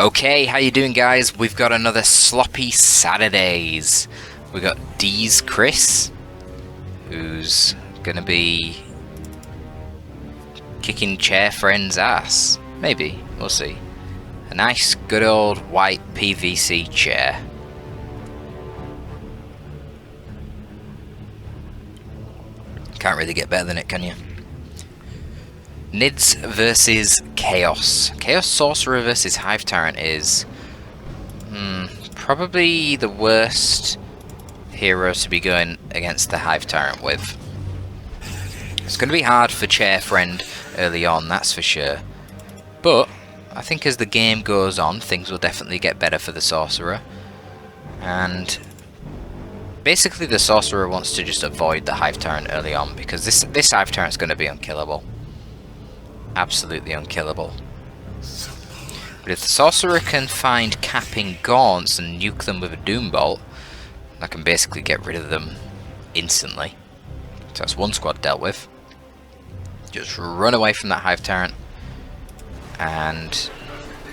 Okay, how you doing, guys? We've got another sloppy Saturdays. We got D's Cris, who's gonna be kicking ChairFriend's ass. Maybe, we'll see. A nice, good old white PVC chair. Can't really get better than it, can you? Nids versus Chaos. Chaos Sorcerer versus Hive Tyrant is probably the worst hero to be going against the Hive Tyrant with. It's going to be hard for ChairFriend early on, that's for sure. But I think as the game goes on, things will definitely get better for the Sorcerer. And basically the Sorcerer wants to just avoid the Hive Tyrant early on, because this Hive Tyrant's going to be unkillable. Absolutely unkillable. But if the Sorcerer can find capping gaunts and nuke them with a Doom Bolt, I can basically get rid of them instantly. So that's one squad dealt with. Just run away from that Hive Tyrant. And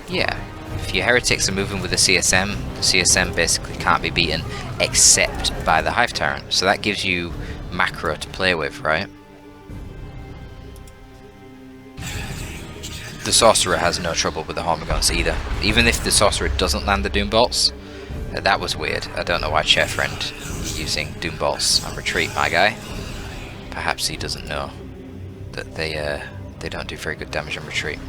yeah, if your Heretics are moving with the CSM basically can't be beaten except by the Hive Tyrant. So that gives you macro to play with, right? The Sorcerer has no trouble with the Hormagaunts either. Even if the Sorcerer doesn't land the Doom Bolts. That was weird. I don't know why ChairFriend using Doom Bolts on retreat, my guy. Perhaps he doesn't know that they don't do very good damage on retreat.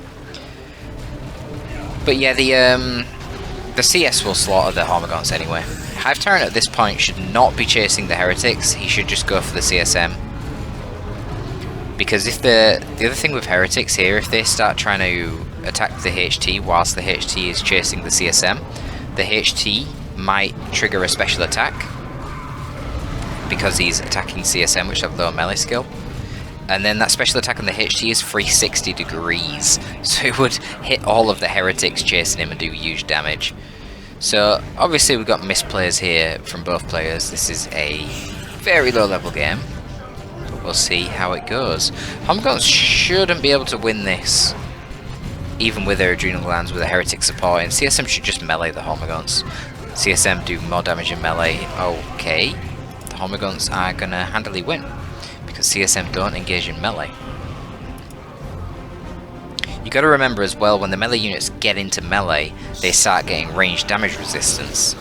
But yeah, the CS will slaughter the Hormagaunts anyway. Hive Tyrant at this point should not be chasing the Heretics. He should just go for the CSM. Because if the other thing with Heretics here, if they start trying to attack the HT whilst the HT is chasing the CSM, the HT might trigger a special attack because he's attacking CSM, which have low melee skill. And then that special attack on the HT is 360 degrees, so it would hit all of the Heretics chasing him and do huge damage. So obviously we've got misplays here from both players. This is a very low level game. We'll see how it goes. Hormagaunts shouldn't be able to win this, even with their Adrenal Glands with a Heretic support, and CSM should just melee the Hormagaunts. CSM do more damage in melee. Okay, the Hormagaunts are gonna handily win, because CSM don't engage in melee. You gotta remember as well, when the melee units get into melee, they start getting ranged damage resistance.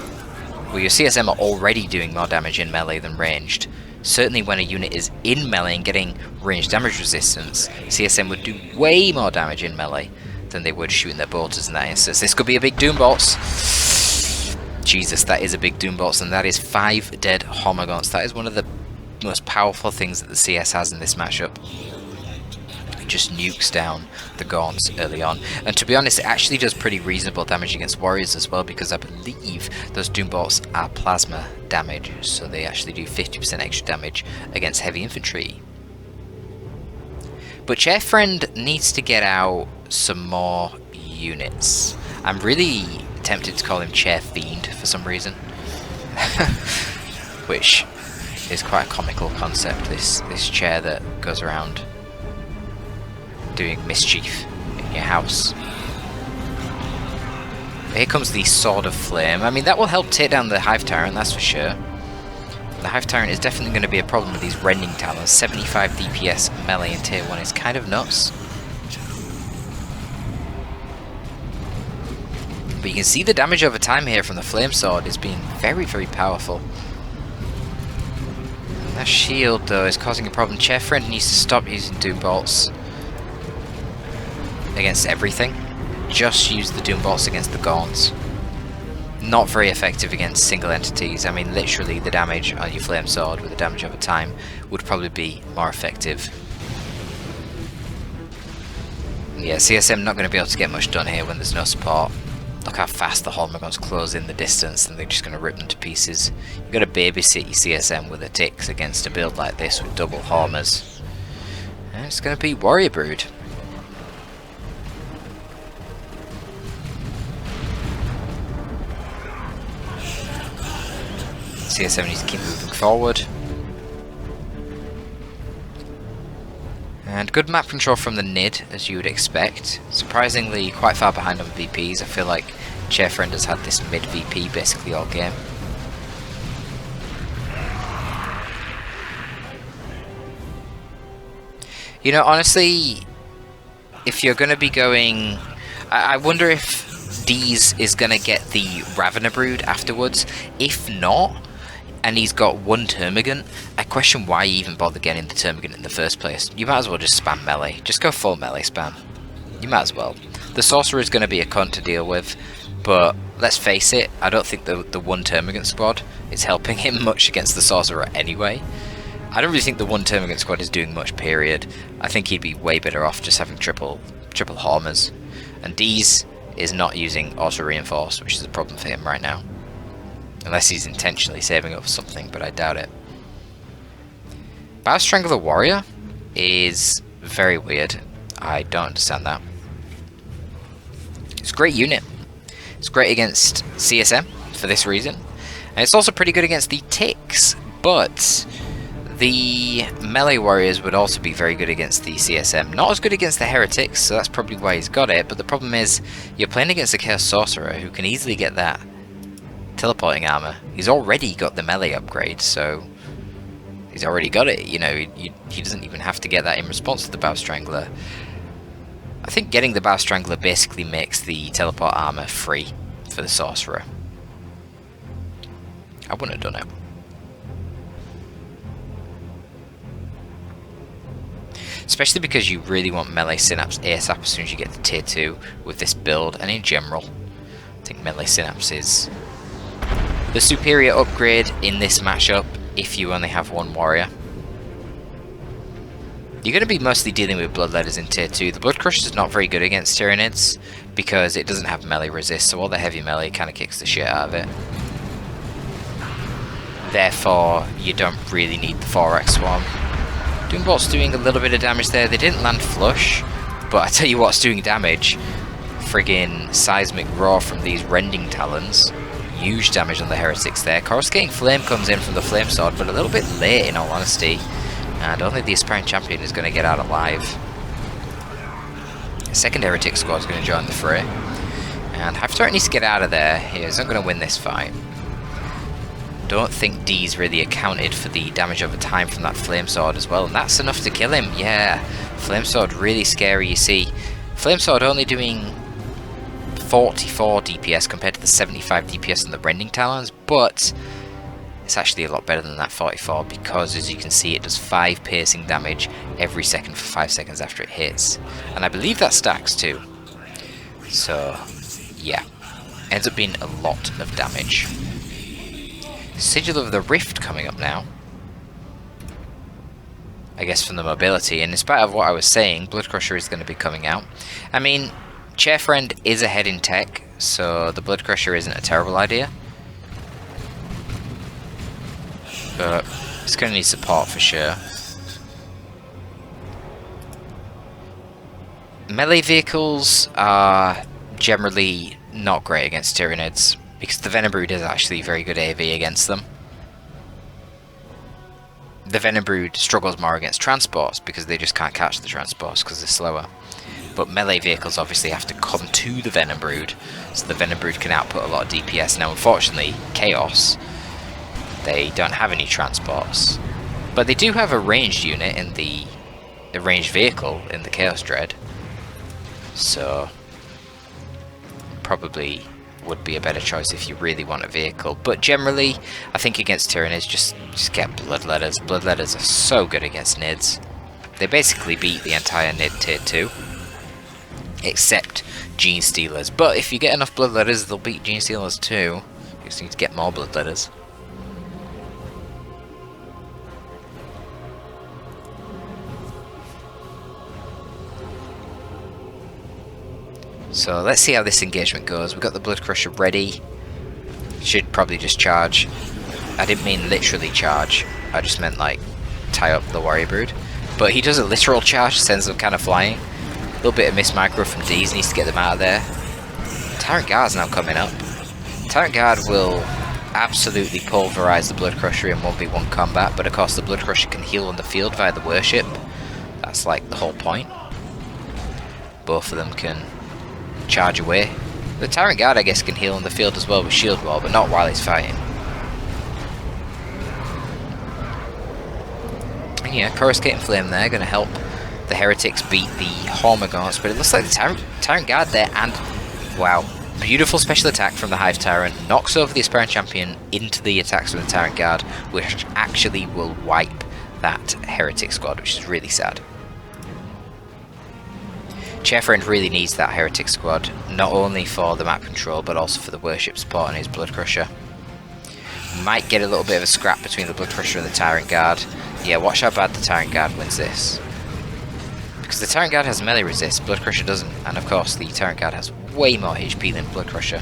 Well, your CSM are already doing more damage in melee than ranged. Certainly when a unit is in melee and getting ranged damage resistance, CSM would do way more damage in melee than they would shooting their bolters in that instance. This could be a big Doom Bolts. Jesus, that is a big Doom Bolts, and that is 5 dead Hormagaunts. That is one of the most powerful things that the CS has in this matchup. It just nukes down the Gaunts early on. And to be honest, it actually does pretty reasonable damage against warriors as well, because I believe those Doom Bolts are plasma damage, so they actually do 50% extra damage against heavy infantry. But ChairFriend needs to get out some more units. I'm really tempted to call him ChairFiend for some reason. Which is quite a comical concept, this chair that goes around doing mischief in your house. Here comes the Sword of Flame. I mean, that will help take down the Hive Tyrant, that's for sure. The Hive Tyrant is definitely going to be a problem with these Rending Talons. 75 DPS melee in tier 1 is kind of nuts. But you can see the damage over time here from the Flame Sword is being very, very powerful. That shield, though, is causing a problem. ChairFriend needs to stop using Doom Bolts against everything. Just use the Doom Bolts against the Gaunts. Not very effective against single entities. I mean, literally the damage on your Flame Sword with the damage over time would probably be more effective. Yeah, CSM not going to be able to get much done here when there's no support. Look how fast the Hormagaunts close in the distance, and they're just going to rip them to pieces. You've got to babysit your CSM with the ticks against a build like this with double Hormers. And it's going to be Warrior Brood. CSM needs to keep moving forward. And good map control from the Nid, as you would expect. Surprisingly quite far behind on VPs. I feel like ChairFriend has had this mid VP basically all game. You know, honestly, if you're going to be going... I wonder if D's is going to get the Ravener Brood afterwards. If not, and he's got one Termagant, I question why you even bother getting the Termagant in the first place. You might as well just spam melee. Just go full melee spam. You might as well. The Sorcerer is going to be a cunt to deal with, but let's face it, I don't think the one Termagant squad is helping him much against the Sorcerer anyway. I don't really think the one Termagant squad is doing much, period. I think he'd be way better off just having triple Hormers. And D's is not using Auto Reinforce, which is a problem for him right now. Unless he's intentionally saving up for something, but I doubt it. Bow Strangler Warrior is very weird. I don't understand that. It's a great unit. It's great against CSM for this reason. And it's also pretty good against the Ticks, but the melee warriors would also be very good against the CSM. Not as good against the heretics, so that's probably why he's got it, but the problem is you're playing against a Chaos Sorcerer who can easily get that teleporting armor. He's already got the melee upgrade, so he's already got it. You know, he doesn't even have to get that in response to the Bow Strangler. I think getting the Bow Strangler basically makes the teleport armor free for the Sorcerer. I wouldn't have done it. Especially because you really want melee synapse ASAP as soon as you get to tier 2 with this build, and in general. I think melee synapse is the superior upgrade in this matchup if you only have one warrior. You're going to be mostly dealing with Bloodletters in tier 2. The Blood Crusher is not very good against Tyranids because it doesn't have melee resist, so all the heavy melee kind of kicks the shit out of it. Therefore, you don't really need the 4x Swarm. Doombolt's doing a little bit of damage there. They didn't land flush, but I tell you what's doing damage. Friggin' Seismic Roar from these Rending Talons. Huge damage on the Heretics there. Coruscating Flame comes in from the Flame Sword, but a little bit late in all honesty. And only the Aspiring Champion is going to get out alive. The second Heretic squad is going to join the fray. And Hive needs to get out of there. He's not going to win this fight. Don't think D's really accounted for the damage over time from that Flame Sword as well, and that's enough to kill him. Yeah, Flame Sword really scary. You see, Flame Sword only doing 44 DPS compared to the 75 DPS on the Rending Talons, but it's actually a lot better than that 44 because, as you can see, it does 5 piercing damage every second for 5 seconds after it hits, and I believe that stacks too. So, yeah, ends up being a lot of damage. Sigil of the Rift coming up now. I guess from the mobility, and in spite of what I was saying, Blood Crusher is going to be coming out. I mean, ChairFriend is ahead in tech, so the Blood Crusher isn't a terrible idea. But it's going to need support for sure. Melee vehicles are generally not great against Tyranids, because the Venabrood is actually very good AV against them. The Venabrood struggles more against transports because they just can't catch the transports because they're slower. But melee vehicles obviously have to come to the Venabrood, so the Venabrood can output a lot of DPS. Now unfortunately, Chaos, they don't have any transports. But they do have a ranged unit in the ranged vehicle in the Chaos Dread. So probably would be a better choice if you really want a vehicle, but generally I think against Tyranids just get Bloodletters. Bloodletters are so good against Nids. They basically beat the entire Nid tier 2 except Gene Stealers, but if you get enough Bloodletters they'll beat Gene Stealers too. You just need to get more Bloodletters. So let's see how this engagement goes. We've got the Blood Crusher ready. Should probably just charge. I didn't mean literally charge. I just meant like tie up the Warrior Brood. But he does a literal charge, sends them kind of flying. A little bit of miss micro from D's, needs to get them out of there. Tyrant Guard's now coming up. Tyrant Guard will absolutely pulverize the Blood Crusher in 1v1 combat, but of course the Blood Crusher can heal on the field via the Worship. That's like the whole point. Both of them can charge away The Tyrant Guard, I guess, can heal in the field as well with Shield Wall, but not while he's fighting. And yeah, Coruscating Flame there, going to help the Heretics beat the Hormagaunts, but it looks like the Tyrant Guard there, and wow, beautiful special attack from the Hive Tyrant, knocks over the Aspirant Champion into the attacks from the Tyrant Guard, which actually will wipe that Heretic squad, which is really sad. ChairFriend really needs that Heretic squad, not only for the map control, but also for the worship support and his Blood Crusher. Might get a little bit of a scrap between the Blood Crusher and the Tyrant Guard. Yeah, watch how bad the Tyrant Guard wins this. Because the Tyrant Guard has melee resist, Blood Crusher doesn't, and of course the Tyrant Guard has way more HP than Blood Crusher.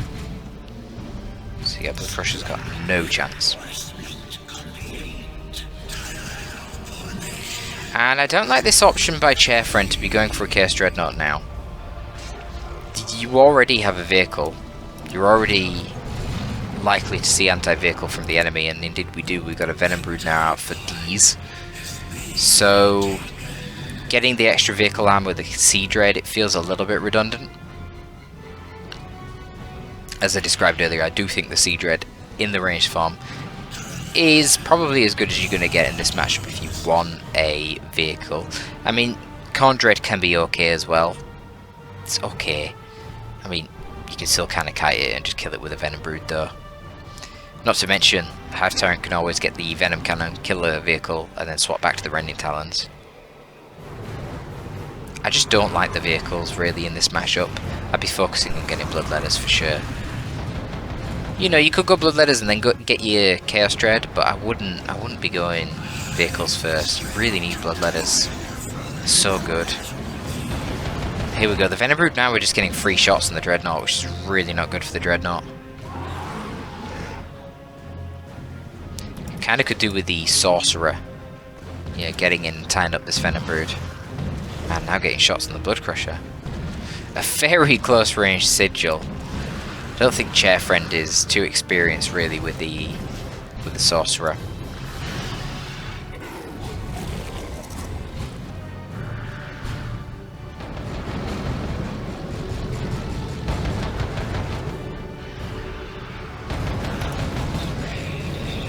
So yeah, Blood Crusher's got no chance. And I don't like this option by ChairFriend to be going for a Chaos Dreadnought now. You already have a vehicle. You're already likely to see anti-vehicle from the enemy, and indeed we do. We've got a Venom Brood now out for D's. So getting the extra vehicle arm with the Sea Dread, it feels a little bit redundant. As I described earlier, I do think the Sea Dread in the ranged form is probably as good as you're going to get in this matchup if you want a vehicle. I mean, Khorne Dread can be okay as well. It's okay. I mean, you can still kind of kite it and just kill it with a Venom Brood though. Not to mention, the Hive Tyrant can always get the Venom Cannon, kill a vehicle, and then swap back to the Rending Talons. I just don't like the vehicles really in this matchup. I'd be focusing on getting Bloodletters for sure. You know, you could go Bloodletters and then get your Chaos Dread, but I wouldn't be going vehicles first. You really need Bloodletters. So good. Here we go. The Venom Brood now, we're just getting free shots on the Dreadnought, which is really not good for the Dreadnought. Kinda could do with the Sorcerer. Yeah, getting in and tying up this Venom Brood. And now getting shots on the Blood Crusher. A very close range Sigil. I don't think ChairFriend is too experienced really with the Sorcerer.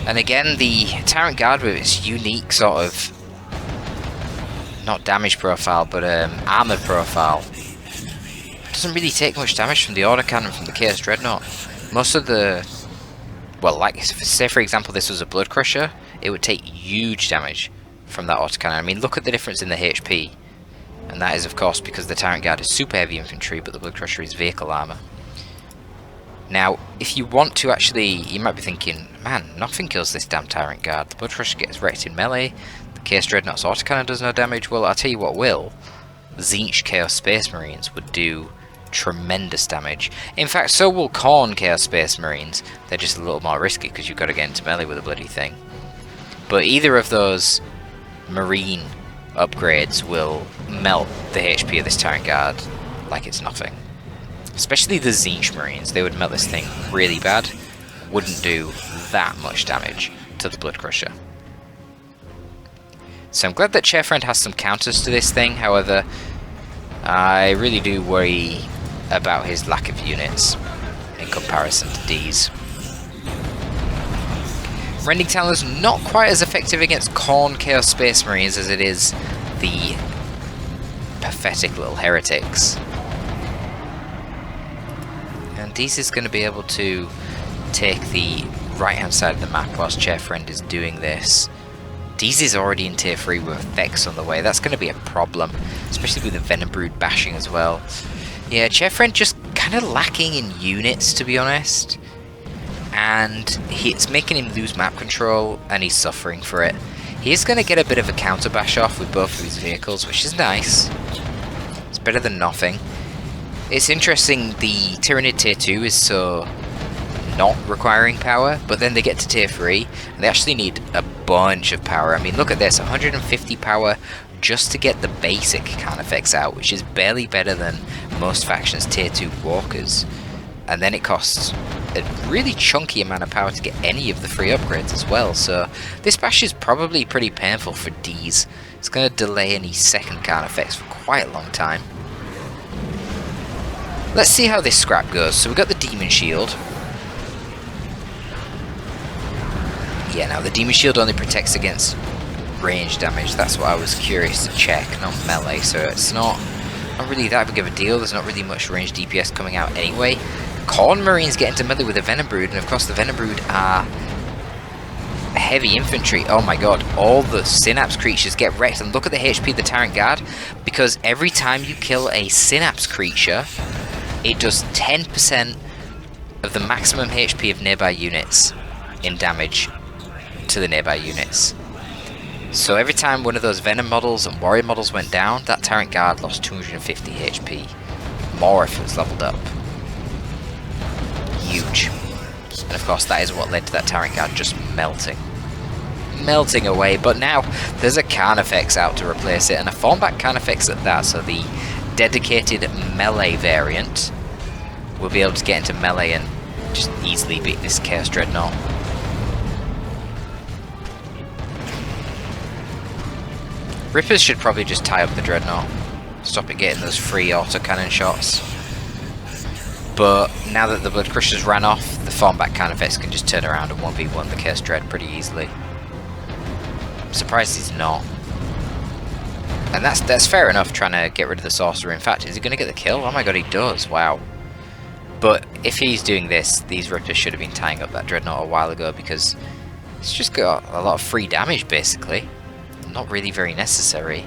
And again, the Tyrant Guard with its unique sort of, not damage profile, but armor profile, doesn't really take much damage from the autocannon from the Chaos Dreadnought. Most of the, well, like say for example this was a Blood Crusher, it would take huge damage from that autocannon. I mean, look at the difference in the HP, and that is of course because the Tyrant Guard is super heavy infantry, but the Blood Crusher is vehicle armor. Now, if you want to actually, you might be thinking, man, nothing kills this damn Tyrant Guard. The Blood Crusher gets wrecked in melee, the Chaos Dreadnought's autocannon does no damage. Well, I'll tell you what will. Tzeentch Chaos Space Marines would do tremendous damage. In fact, so will Khorne Chaos Space Marines. They're just a little more risky because you've got to get into melee with a bloody thing. But either of those Marine upgrades will melt the HP of this Tyrant Guard like it's nothing. Especially the Tzeentch Marines, they would melt this thing really bad. Wouldn't do that much damage to the Blood Crusher. So I'm glad that ChairFriend has some counters to this thing, however, I really do worry about his lack of units in comparison to D's. Rending Talon's not quite as effective against Khorne Chaos Space Marines as it is the pathetic little heretics. And D's is going to be able to take the right hand side of the map whilst ChairFriend is doing this. D's is already in tier 3 with effects on the way. That's going to be a problem, especially with the Venom Brood bashing as well. Yeah, ChairFriend just kind of lacking in units, to be honest. And it's making him lose map control, and he's suffering for it. He is going to get a bit of a counter bash off with both of his vehicles, which is nice. It's better than nothing. It's interesting, the Tyranid tier 2 is so not requiring power, but then they get to tier 3 and they actually need a bunch of power. I mean, look at this, 150 power just to get the basic Carnifex out, which is barely better than most factions' tier 2 walkers. And then it costs a really chunky amount of power to get any of the free upgrades as well, so this bash is probably pretty painful for D's. It's going to delay any second Carnifex for quite a long time. Let's see how this scrap goes. So we got the Demon Shield. Yeah, now the Demon Shield only protects against range damage. That's what I was curious to check, not melee. So it's not really that big of a deal. There's not really much range DPS coming out anyway. Corn Marines get into melee with the Venom Brood, and of course the Venom Brood are heavy infantry. Oh my god, all the Synapse creatures get wrecked, and look at the HP of the Tyrant Guard, because every time you kill a Synapse creature, it does 10% of the maximum HP of nearby units in damage to the nearby units. So every time one of those Venom models and Warrior models went down, that Tyrant Guard lost 250 HP. More if it was leveled up. Huge. And of course that is what led to that Tyrant Guard just melting away. But now there's a Carnifex out to replace it, and a Formback Carnifex at that, so the dedicated melee variant will be able to get into melee and just easily beat this Chaos Dreadnought. Rippers should probably just tie up the Dreadnought, stop it getting those free autocannon shots. But now that the Blood Crushers ran off, the Formback Carnifex can just turn around and 1v1 the Chaos Dread pretty easily. I'm surprised he's not. And that's fair enough, trying to get rid of the Sorcerer. In fact, is he going to get the kill? Oh my god, he does, wow. But if he's doing this, these Rippers should have been tying up that Dreadnought a while ago, because it's just got a lot of free damage basically. Not really very necessary.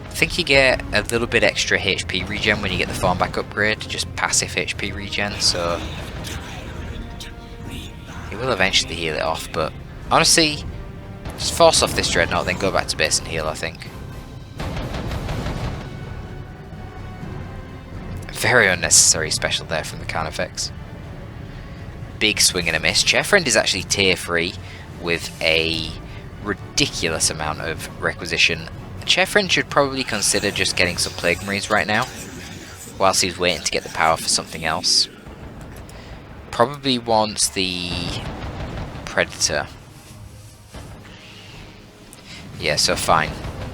I think you get a little bit extra HP regen when you get the Formback upgrade, just passive HP regen, so it will eventually heal it off, but honestly, just force off this Dreadnought, then go back to base and heal, I think. Very unnecessary special there from the Carnifex. Big swing and a miss. ChairFriend is actually tier 3 with a ridiculous amount of requisition. ChairFriend should probably consider just getting some Plague Marines right now, whilst he's waiting to get the power for something else. Probably wants the Predator. Yeah, so fine.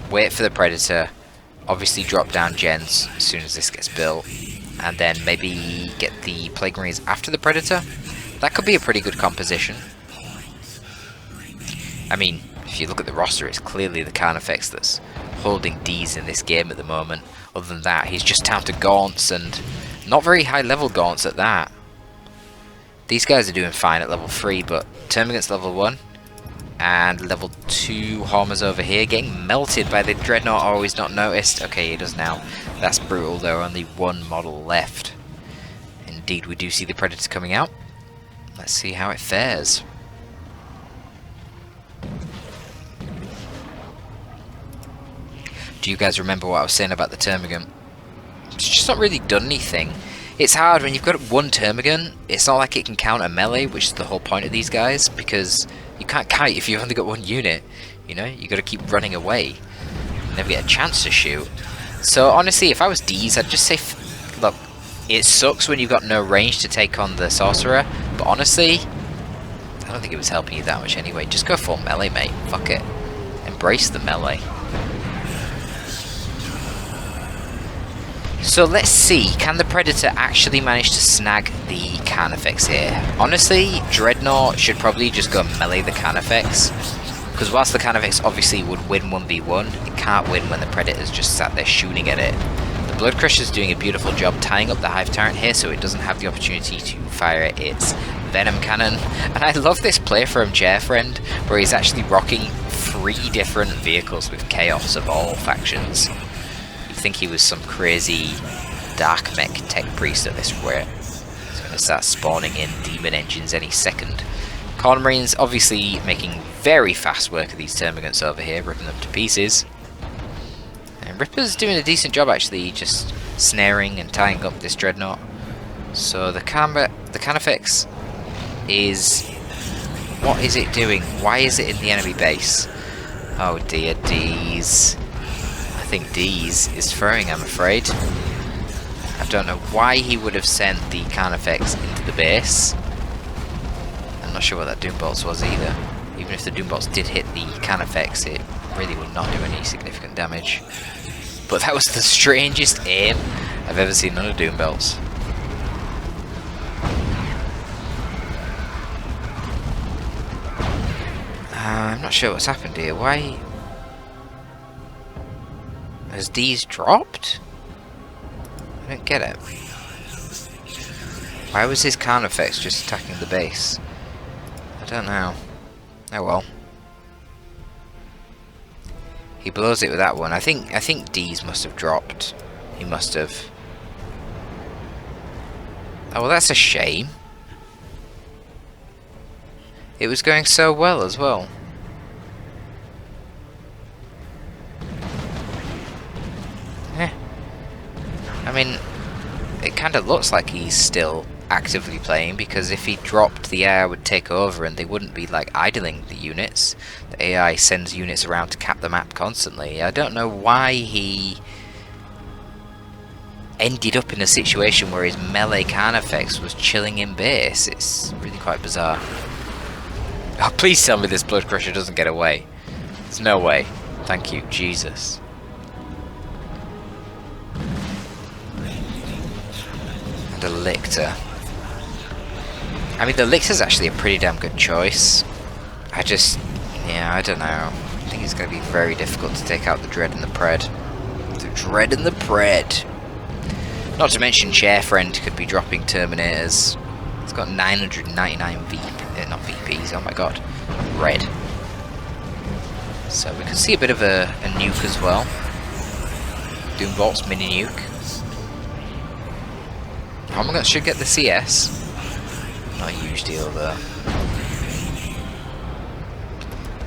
Wait for the Predator, obviously drop down gens as soon as this gets built, and then maybe get the Plague Marines after the Predator. That could be a pretty good composition. I mean, if you look at the roster, it's clearly the Carnifex that's holding D's in this game at the moment. Other than that, he's just down to Gaunts, and not very high level Gaunts at that. These guys are doing fine at level 3, but Termagant's level 1, and level 2 Hormers over here getting melted by the Dreadnought. Oh, he's not noticed. Okay, he does now. That's brutal. There are only one model left. Indeed, we do see the Predator coming out. Let's see how it fares. Do you guys remember what I was saying about the Termagant? It's just not really done anything. It's hard when you've got one Termagant. It's not like it can counter melee, which is the whole point of these guys, because you can't kite if you've only got one unit. You know, you got to keep running away. You never get a chance to shoot. So honestly, if I was D's, I'd just say, look, it sucks when you've got no range to take on the Sorcerer, but honestly, I don't think it was helping you that much anyway. Just go full melee, mate. Fuck it. Embrace the melee. So let's see, can the Predator actually manage to snag the Carnifex here? Honestly, Dreadnought should probably just go melee the Carnifex, because whilst the Carnifex obviously would win 1v1, it can't win when the Predator's just sat there shooting at it. The Blood Crusher's doing a beautiful job tying up the Hive Tyrant here, so it doesn't have the opportunity to fire its Venom Cannon. And I love this play from ChairFriend, where he's actually rocking 3 different vehicles with Chaos of all factions. I think he was some crazy dark mech tech priest at this rate. He's going to start spawning in demon engines any second. Corn Marines obviously making very fast work of these Termagants over here, ripping them to pieces. And Ripper's doing a decent job actually, just snaring and tying up this Dreadnought. So the Carnifex is... what is it doing? Why is it in the enemy base? Oh dear, D's. I think D's is throwing, I'm afraid. I don't know why he would have sent the Carnifex into the base. I'm not sure what that Doombolts was either. Even if the Doombolts did hit the Carnifex, it really would not do any significant damage. But that was the strangest aim I've ever seen under Doom Belts. I'm not sure what's happened here. Why has D's dropped? I don't get it. Why was his Carnifex just attacking the base? I don't know. Oh well. He blows it with that one. I think D's must have dropped. He must have. Oh well, that's a shame. It was going so well as well. Yeah. I mean, it kind of looks like he's still actively playing, because if he dropped, the AI would take over and they wouldn't be like idling the units. The AI sends units around to cap the map constantly. I don't know why he ended up in a situation where his melee Carnifex was chilling in base. It's really quite bizarre. Oh, please tell me this Blood Crusher doesn't get away. There's no way. Thank you, Jesus. And a Lictor. I mean, the Lictor's actually a pretty damn good choice. Yeah, I don't know. I think it's going to be very difficult to take out the Dread and the Pred. The Dread and the Pred. Not to mention ChairFriend could be dropping Terminators. It's got 999 not VPs, oh my god. Red. So we could see a bit of a nuke as well. Doombolt's mini nuke. Homogun should get the CS. Not a huge deal though.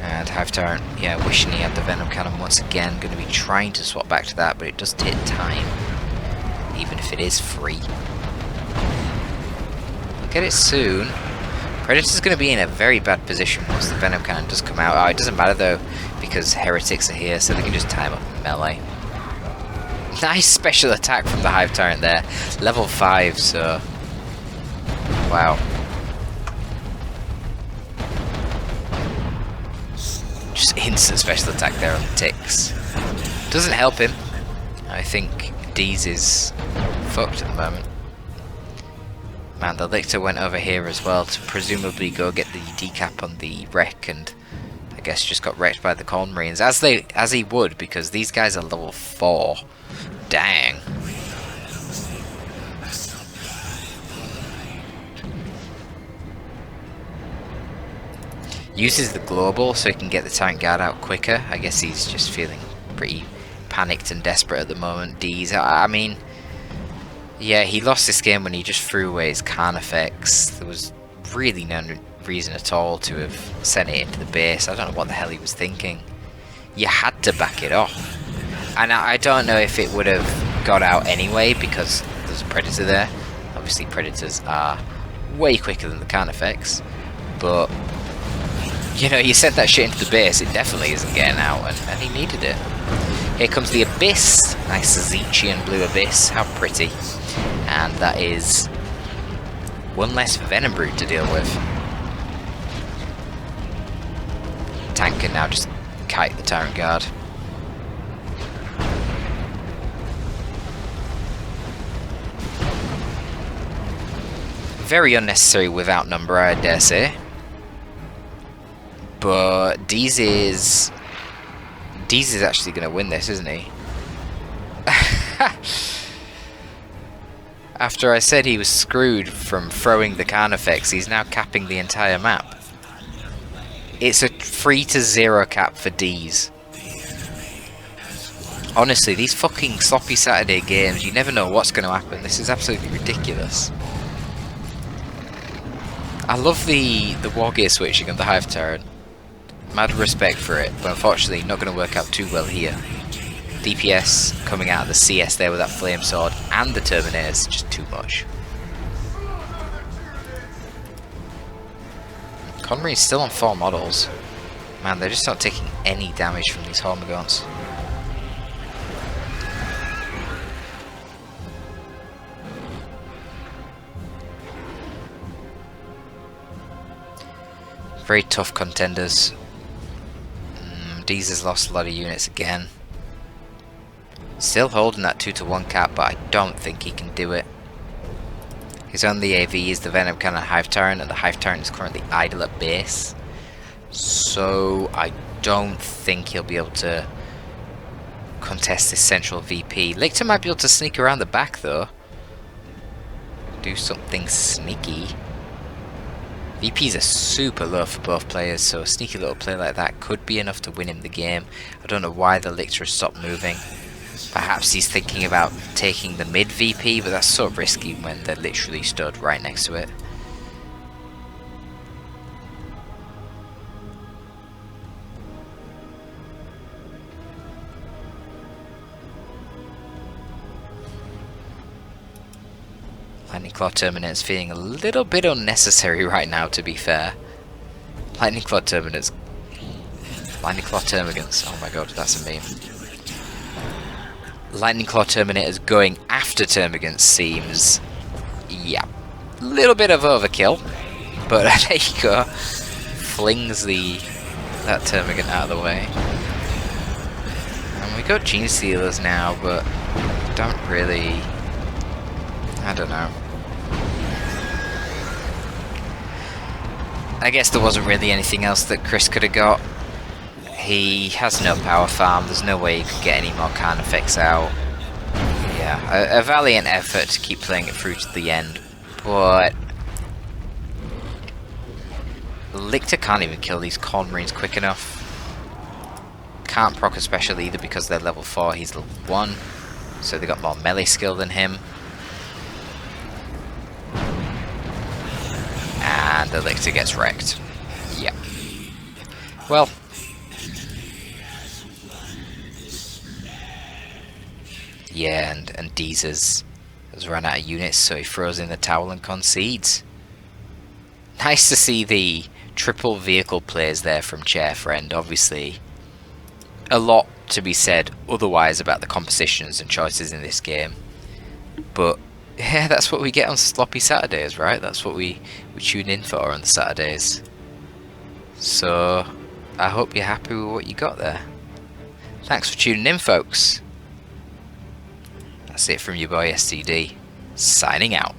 And Hive Tyrant, yeah, wishing he had the Venom Cannon once again. Going to be trying to swap back to that, but it does take time. Even if it is free. We'll get it soon. Predator's going to be in a very bad position once the Venom Cannon does come out. Oh, it doesn't matter though, because Heretics are here, so they can just time up melee. Nice special attack from the Hive Tyrant there. Level 5, so... Wow. Just instant special attack there on the ticks. Doesn't help him. I think D's is fucked at the moment. Man, the Lictor went over here as well to presumably go get the decap on the wreck, and I guess just got wrecked by the Corn Marines, as he would, because these guys are level 4. Dang. Uses the global so he can get the tank guard out quicker. I guess he's just feeling pretty panicked and desperate at the moment. D's, I mean, yeah, he lost this game when he just threw away his Carnifex. There was really no reason at all to have sent it into the base. I don't know what the hell he was thinking. You had to back it off. And I don't know if it would have got out anyway, because there's a Predator there. Obviously Predators are way quicker than the Carnifex. But, you know, you sent that shit into the base, it definitely isn't getting out, and he needed it. Here comes the Abyss. Nice Zechian blue Abyss, how pretty. And that is one less Venom Brood to deal with. Tank can now just kite the Tyrant Guard. Very unnecessary with outnumber, I dare say. But Deez is actually going to win this, isn't he? After I said he was screwed from throwing the Carnifex, he's now capping the entire map. It's a 3-0 cap for Deez. Honestly, these fucking sloppy Saturday games, you never know what's going to happen. This is absolutely ridiculous. I love the war gear switching of the Hive Tyrant. Mad respect for it, but unfortunately not going to work out too well here. DPS coming out of the CS there with that Flame Sword and the Terminators, just too much. Conry's still on 4 models. Man, they're just not taking any damage from these Hormagaunts. Very tough contenders. Deez has lost a lot of units again. Still holding that 2-to-1 cap, but I don't think he can do it. His only AV is the Venom Cannon Hive Tyrant, and the Hive Tyrant is currently idle at base. So I don't think he'll be able to contest this central VP. Lictor might be able to sneak around the back though. Do something sneaky. VPs are super low for both players, so a sneaky little play like that could be enough to win him the game. I don't know why the Lictor has stopped moving. Perhaps he's thinking about taking the mid VP, but that's so risky when they're literally stood right next to it. Lightning Claw Terminator's feeling a little bit unnecessary right now, to be fair. Lightning Claw Terminators. Lightning Claw Termagants. Oh my god, that's a meme. Lightning Claw Terminators going after Termagants seems... yeah. A little bit of overkill. But there you go. Flings that Termagant out of the way. And we got Gene Stealers now, but don't really... I don't know. I guess there wasn't really anything else that Cris could have got. He has no power farm, there's no way he could get any more Carn effects out. Yeah, a valiant effort to keep playing it through to the end, but... Lictor can't even kill these Corn Marines quick enough. Can't proc a special either because they're level 4, he's level 1. So they got more melee skill than him. And the Lictor gets wrecked. Yeah. Well. Yeah, and Deezers has run out of units, so he throws in the towel and concedes. Nice to see the triple vehicle plays there from ChairFriend. Obviously, a lot to be said otherwise about the compositions and choices in this game. But yeah, that's what we get on sloppy Saturdays, right? That's what we tune in for on the Saturdays. So, I hope you're happy with what you got there. Thanks for tuning in, folks. That's it from your boy STD, signing out.